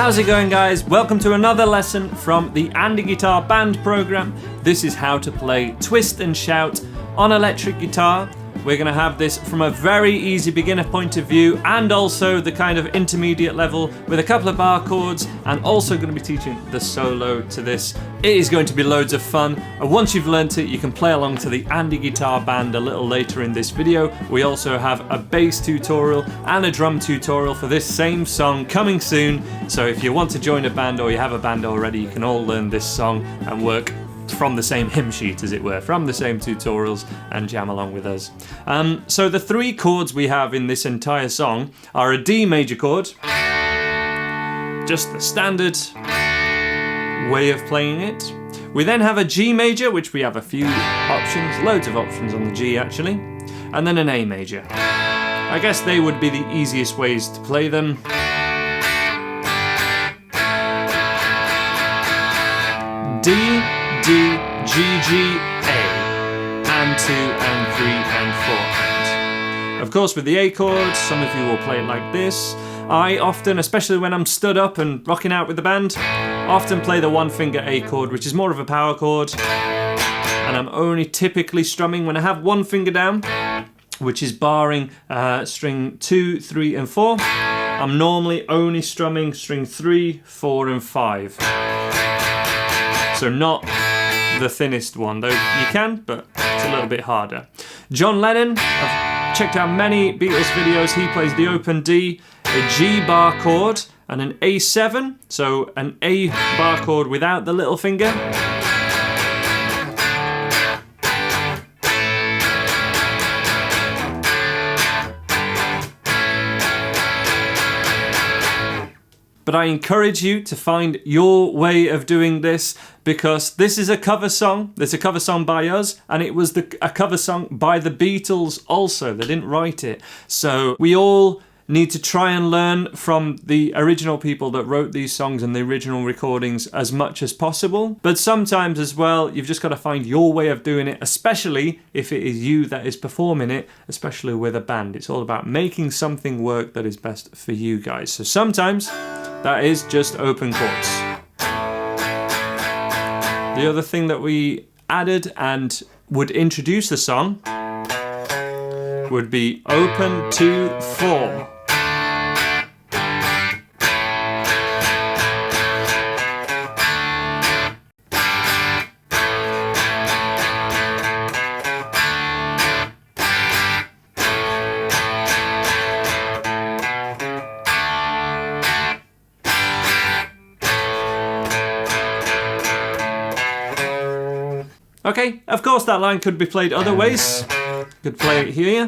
How's it going, guys? Welcome to another lesson from the Andy Guitar Band program. This is how to play Twist and Shout on electric guitar. We're going to have this from a very easy beginner point of view and also the kind of intermediate level with a couple of bar chords, and also going to be teaching the solo to this. It is going to be loads of fun, and once you've learnt it you can play along to the Andy Guitar Band a little later in this video. We also have a bass tutorial and a drum tutorial for this same song coming soon, so if you want to join a band or you have a band already, you can all learn this song and work from the same hymn sheet, as it were, from the same tutorials, and jam along with us. So the three chords we have in this entire song are a D major chord, just the standard way of playing it. We then have a G major, which we have a few options, loads of options on the G actually, and then an A major. I guess they would be the easiest ways to play them. D, D, G, G, A, and 2 and 3 and 4 and. Of course, with the A chord, some of you will play it like this. I often, especially when I'm stood up and rocking out with the band, often play the one finger A chord, which is more of a power chord, and I'm only typically strumming when I have one finger down, which is barring string 2, 3 and 4. I'm normally only strumming string 3, 4 and 5. So not the thinnest one, though you can, but it's a little bit harder. John Lennon, I've checked out many Beatles videos, he plays the open D, a G bar chord, and an A7, so an A bar chord without the little finger. But I encourage you to find your way of doing this, because this is a cover song. There's a cover song by us, and it was a cover song by the Beatles also. They didn't write it. So we all need to try and learn from the original people that wrote these songs and the original recordings as much as possible. But sometimes as well, you've just got to find your way of doing it, especially if it is you that is performing it, especially with a band. It's all about making something work that is best for you guys. So sometimes that is just open chords. The other thing that we added and would introduce the song would be open 2, 4. Okay, of course that line could be played other ways. Could play it here.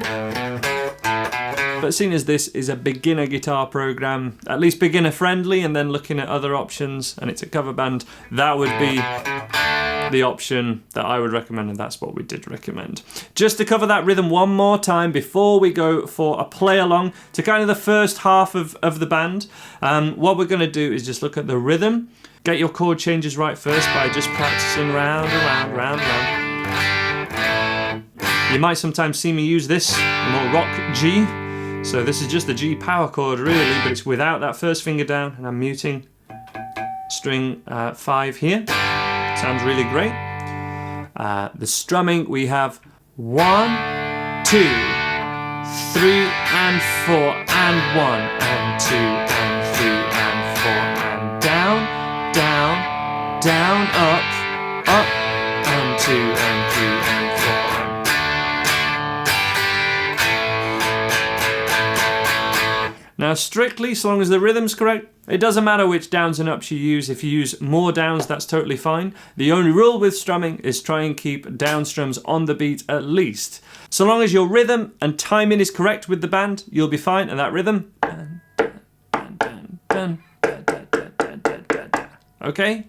But seeing as this is a beginner guitar program, at least beginner friendly, and then looking at other options, and it's a cover band, that would be the option that I would recommend, and that's what we did recommend. Just to cover that rhythm one more time before we go for a play along to kind of the first half of the band, what we're going to do is just look at the rhythm. Get your chord changes right first by just practicing round, around, round, round. You might sometimes see me use this more rock G. So this is just the G power chord really, but it's without that first finger down, and I'm muting string 5 here. Sounds really great. The strumming, we have 1, 2, 3 and 4 and 1 and 2 and 3 and 4 and down, down, down, up, up, and 2 and 3 and 4. Now strictly, so long as the rhythm's correct, it doesn't matter which downs and ups you use. If you use more downs, that's totally fine. The only rule with strumming is try and keep down strums on the beat at least. So long as your rhythm and timing is correct with the band, you'll be fine, and that rhythm. Okay?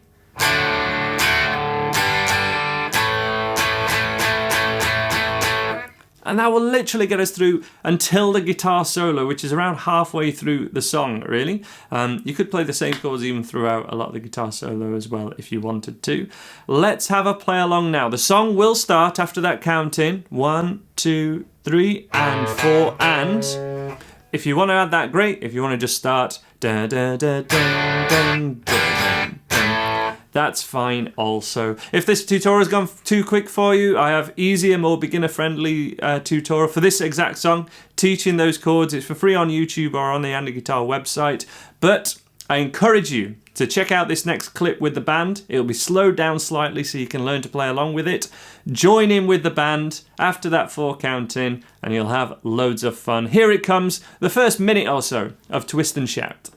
And that will literally get us through until the guitar solo, which is around halfway through the song, really. You could play the same chords even throughout a lot of the guitar solo as well, if you wanted to. Let's have a play along now. The song will start after that count in. 1, 2, 3, and 4, and. If you want to add that, great. If you want to just start dun, dun, dun, dun, dun, dun, dun, that's fine also. If this tutorial has gone too quick for you, I have easier, more beginner-friendly tutorial for this exact song, teaching those chords. It's for free on YouTube or on the Andy Guitar website. But I encourage you to check out this next clip with the band. It'll be slowed down slightly so you can learn to play along with it. Join in with the band after that 4 count in and you'll have loads of fun. Here it comes, the first minute or so of Twist and Shout.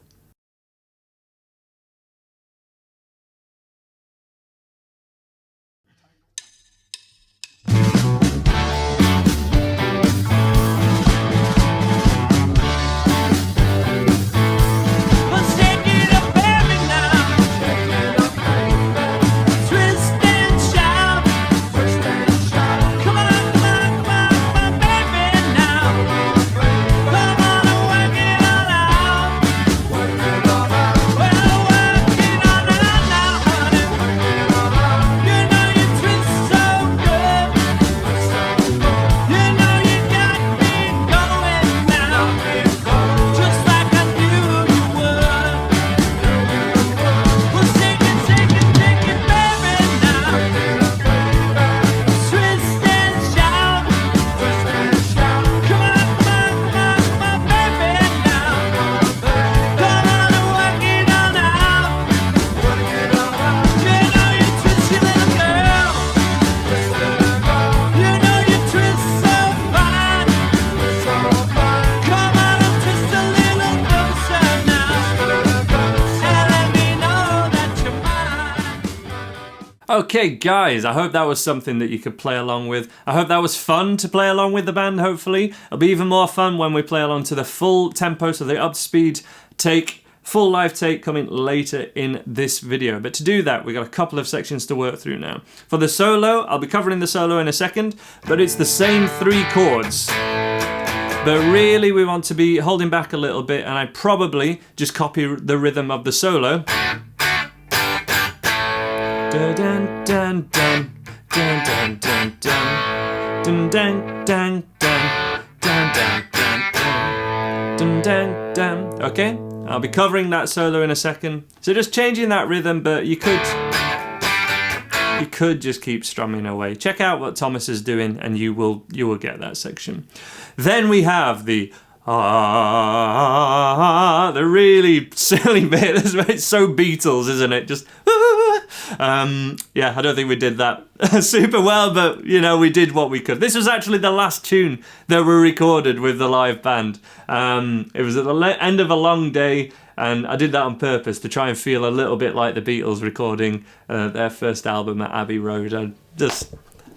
Okay guys, I hope that was something that you could play along with. I hope that was fun to play along with the band, hopefully. It'll be even more fun when we play along to the full tempo, so the up speed take, full live take coming later in this video. But to do that, we've got a couple of sections to work through now. For the solo, I'll be covering the solo in a second, but it's the same 3 chords. But really we want to be holding back a little bit, and I probably just copy the rhythm of the solo. Dun dun dun dun dun dun dun dun dun dun dun dun dun dun dun dun. Okay, I'll be covering that solo in a second. So just changing that rhythm, but you could just keep strumming away. Check out what Thomas is doing, and you will get that section. Then we have the the really silly bit. It's so Beatles, isn't it? Just yeah, I don't think we did that super well, but you know, we did what we could. This was actually the last tune that we recorded with the live band. It was at the end of a long day, and I did that on purpose to try and feel a little bit like the Beatles recording their first album at Abbey Road. I just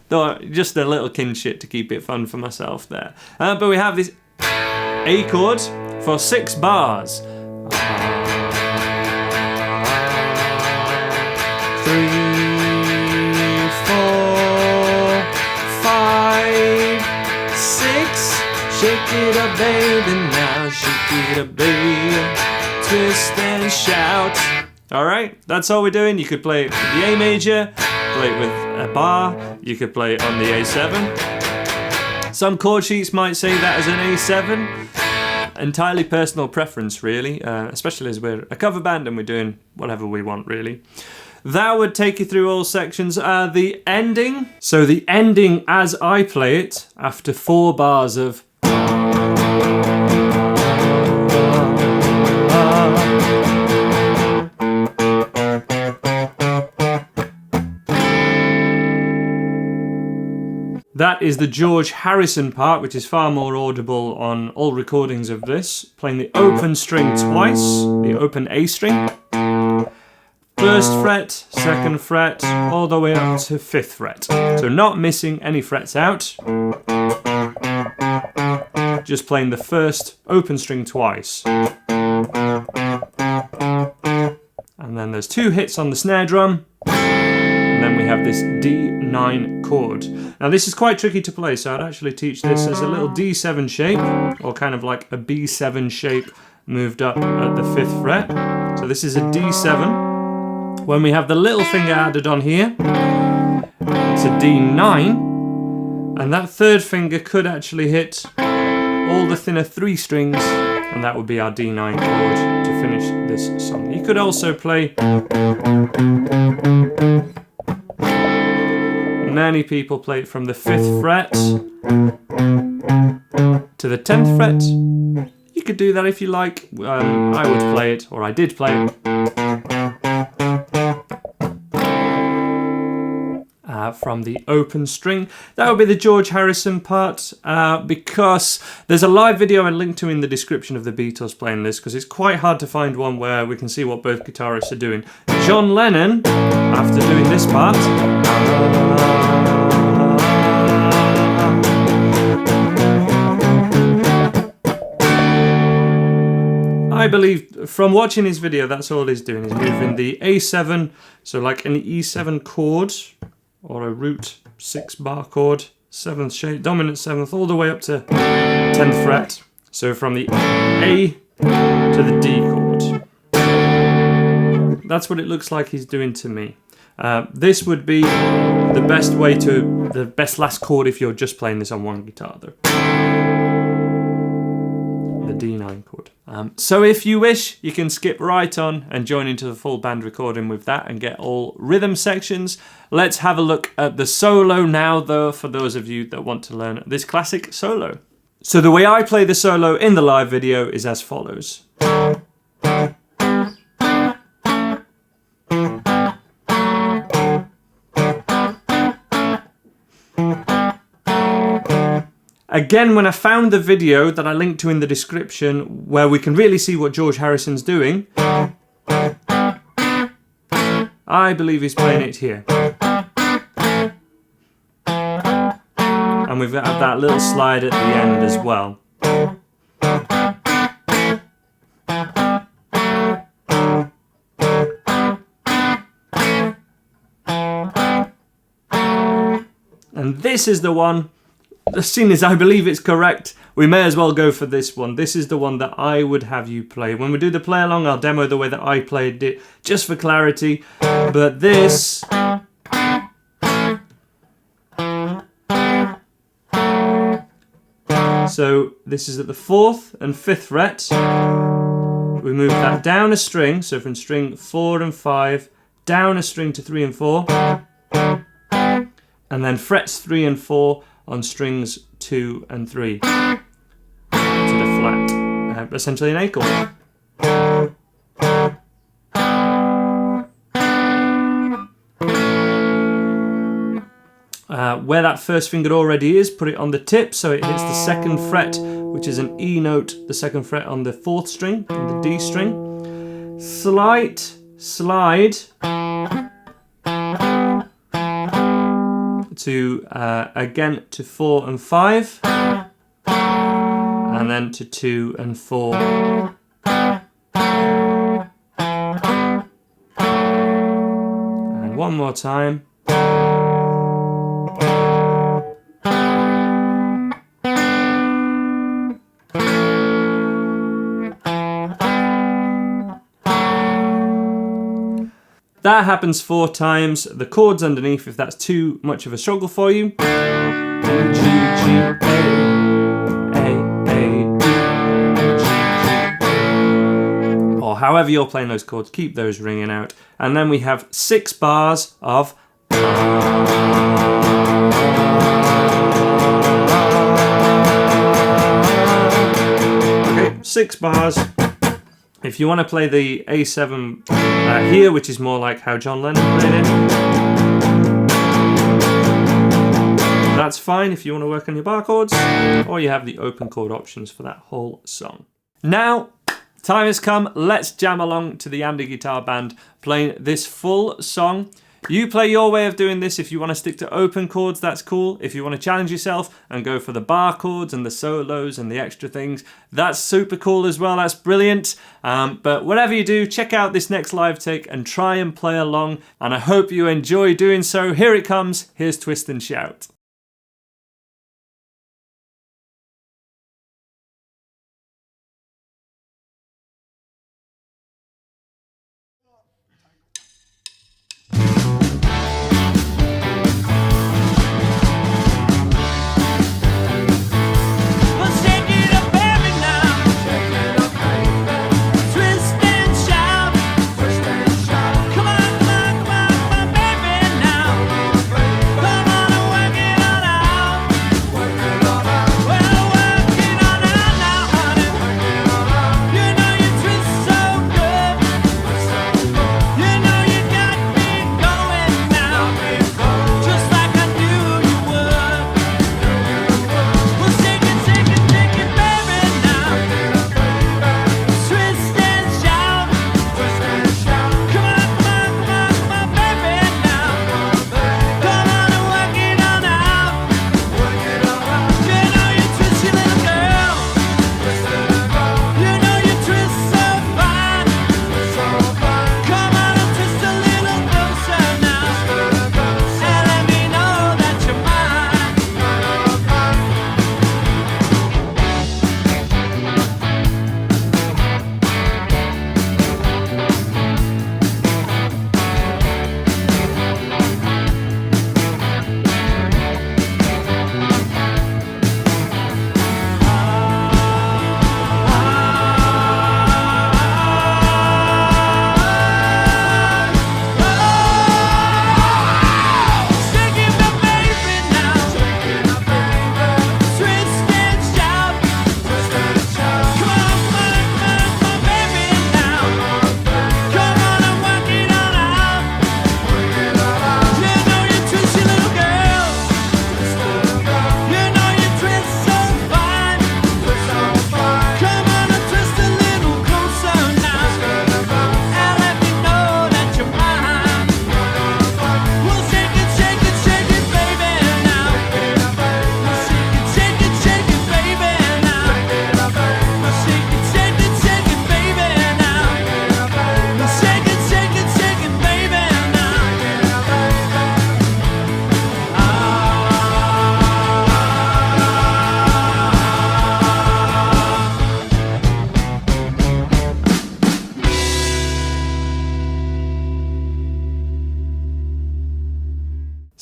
thought, just a little kinship to keep it fun for myself there. But we have this A chord for 6 bars. 3, 4, 5, 6. Shake it up, baby, now. Shake it up, baby. Twist and shout. Alright, that's all we're doing. You could play it with the A major, play it with a bar, you could play it on the A7. Some chord sheets might say that as an A7. Entirely personal preference, really, especially as we're a cover band and we're doing whatever we want, really. That would take you through all sections. The ending. So the ending as I play it, after 4 bars of that is the George Harrison part, which is far more audible on all recordings of this. Playing the open string twice, the open A string. 1st fret, 2nd fret, all the way up to 5th fret. So not missing any frets out. Just playing the 1st open string twice. And then there's 2 hits on the snare drum. And then we have this D9 chord. Now this is quite tricky to play, so I'd actually teach this as a little D7 shape, or kind of like a B7 shape moved up at the 5th fret. So this is a D7. When we have the little finger added on here, it's a D9, and that 3rd finger could actually hit all the thinner 3 strings and that would be our D9 chord to finish this song. You could also play, many people play it from the 5th fret to the 10th fret. You could do that if you like. I would play it, or I did play it, from the open string. That would be the George Harrison part, because there's a live video I linked to in the description of the Beatles playing this, because it's quite hard to find one where we can see what both guitarists are doing. John Lennon, after doing this part, I believe from watching his video, that's all he's doing. He's moving the A7, so like an E7 chord, or a root 6 bar chord, 7th shape, dominant 7th, all the way up to 10th fret. So from the A to the D chord. That's what it looks like he's doing to me. This would be the best way to, the best last chord if you're just playing this on one guitar though. The D9 chord. So if you wish, you can skip right on and join into the full band recording with that and get all rhythm sections. Let's have a look at the solo now though, for those of you that want to learn this classic solo. So the way I play the solo in the live video is as follows. Again, when I found the video that I linked to in the description where we can really see what George Harrison's doing, I believe he's playing it here. And we've got that little slide at the end as well. And this is the one. As soon as I believe it's correct, we may as well go for this one. This is the one that I would have you play. When we do the play along, I'll demo the way that I played it, just for clarity. But this... So this is at the 4th and 5th fret. We move that down a string, so from string 4 and 5, down a string to 3 and 4. And then frets 3 and 4 on strings 2 and 3 to the flat, essentially an A chord. Where that first finger already is, put it on the tip so it hits the 2nd fret, which is an E note, the 2nd fret on the 4th string, on the D string. Slide to, again, to 4 and 5, and then to 2 and 4. And one more time. That happens 4 times. The chords underneath, if that's too much of a struggle for you. G, G, A, D, or however you're playing those chords, keep those ringing out. And then we have 6 bars of okay, 6 bars. If you want to play the A7 here, which is more like how John Lennon played it, that's fine if you want to work on your bar chords, or you have the open chord options for that whole song. Now, time has come, let's jam along to the Andy Guitar Band playing this full song. You play your way of doing this. If you want to stick to open chords, that's cool. If you want to challenge yourself and go for the bar chords and the solos and the extra things, that's super cool as well. That's brilliant. But whatever you do, check out this next live take and try and play along. And I hope you enjoy doing so. Here it comes. Here's Twist and Shout. Well, shake it up, baby, now. Shake it up,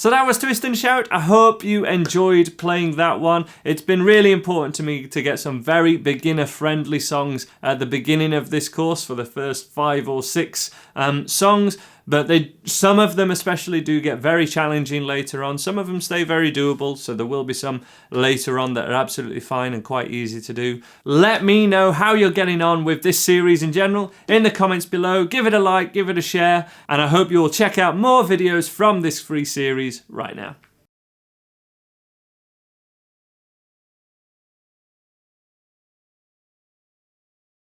So that was Twist and Shout. I hope you enjoyed playing that one. It's been really important to me to get some very beginner-friendly songs at the beginning of this course for the first 5 or 6 songs. But some of them especially do get very challenging later on. Some of them stay very doable, so there will be some later on that are absolutely fine and quite easy to do. Let me know how you're getting on with this series in general in the comments below. Give it a like, give it a share, and I hope you'll check out more videos from this free series right now.